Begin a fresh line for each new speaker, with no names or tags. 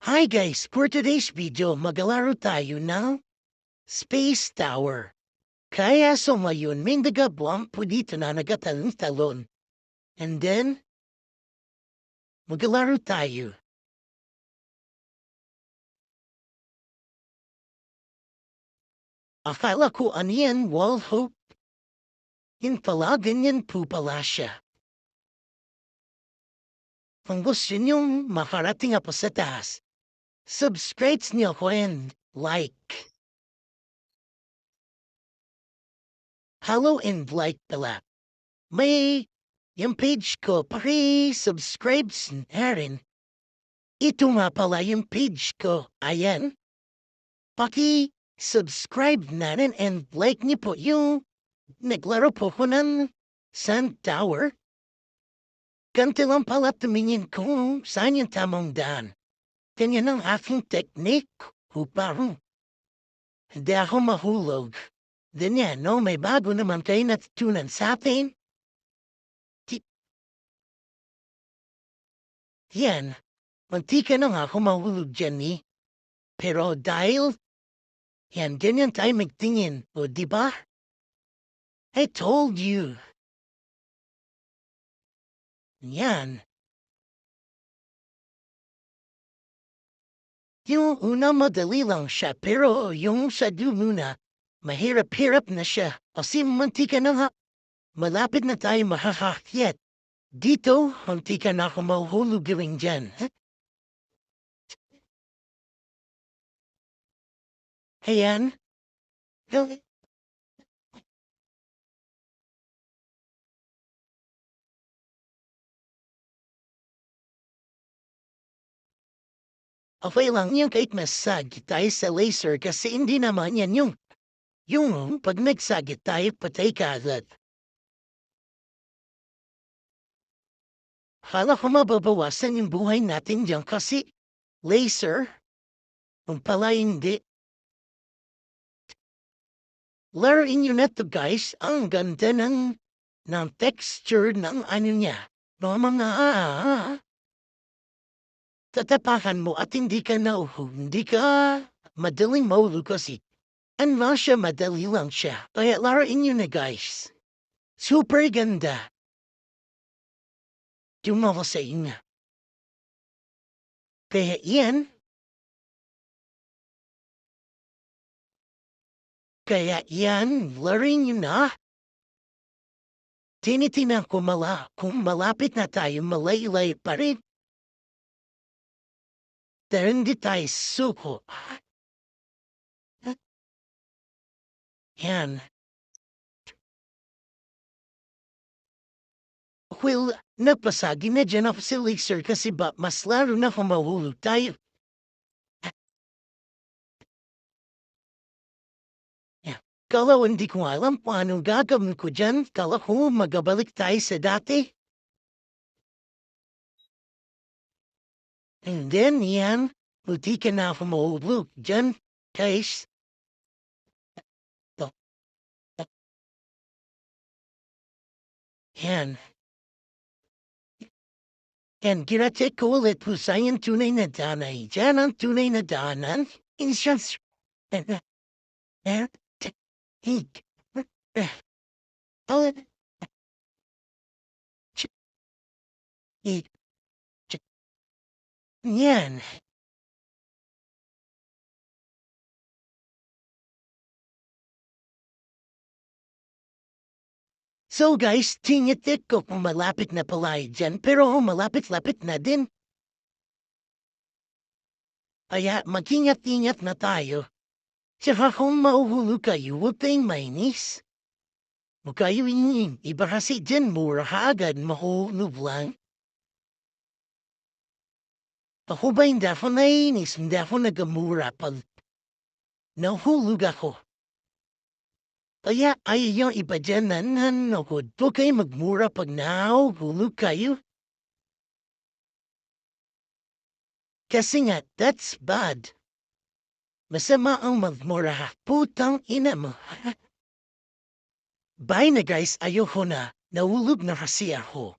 Hi guys, for today's video maglalaro tayo ng Space Tower. Kaya sumayon may nagabwang po dito na nagatalon-talon. And then, maglalaro tayo. Akala ko ano yan, wall hope. Yun pala, ganyan po pala siya. Kung gusto niyong makarating ako sa taas, subscribe niyo ako and like. Follow and like pala. May yung page ko, paki-subscribe na rin. Ito nga pala yung page ko. Ayan. Paki-subscribe na rin and like niyo po yung naglaro po ko ng Sun Tower. Ganti lang pala tumingin kung saan yung tamang daan. Ganyan ang aking technique upang hindi ako mahulog. Ganyan, no? May bago naman kayo natutunan sa atin. Yan. Munti ka na nga ako mahulog dyan eh. Pero dahil, yan, ganyan tayo magtingin. O, diba? I told you. Yan. Yung una madali lang siya, pero yung sa muna, mahirap-hirap na siya. Kasi munti ka na nga. Malapit na tayo mahahakyat. Dito, munti ka na ako mahuhulog gawin dyan. Ayan. Okay lang yan kahit masagit tayo sa laser kasi hindi naman yan yung pag nagsagit tayo patay ka agad. Kala ko mababawasan yung buhay natin dyan kasi laser, kung pala hindi. Laruin nyo na to guys, ang ganda ng texture ng ano niya. No, mga tatapakan mo at hindi ka hindi ka madaling mahulog kasi ano siya, madali lang siya. Kaya laruin nyo na guys. Super ganda. Tumawa sa inyo. Kaya yan. Kaya yan, laruin nyo na. Tinitingnan ko kung malapit na tayo, malaylay pa rin. Pero hindi tayo suko. Yan. Well, napasagi na dyan ako si laser kasi ba mas laro na kung mahulog tayo. Kala hindi ko alam paano gagawin ko dyan. Kala ko magabalik tayo sa dati. And then yan, buti ka na ako mahulog dyan, guys. Yan. Yan, ginacheck ko ulit kung saan yung tunay na danay. Diyan ang tunay na danan. Insurance. Yan. So guys, tingitik ko kung malapit na pala dyan, pero malapit-lapit na din. Kaya mag-ingat-ingat na tayo. Tsaka kung mauhulog kayo, huwag kayong mainis. Huwag kayo iba kasi dyan mura ka agad mahulog lang. Ako ba hindi ako nainis, hindi ako nagamura pag nahulog ako. Kaya ayaw yung iba dyan na nanokod. Huwag kayo magmura pag nahulog kayo. Kasi nga, that's bad. Masama ang magmura. Putang ina mo. Bye na guys, ayoko na. Nahulog na kasi ako.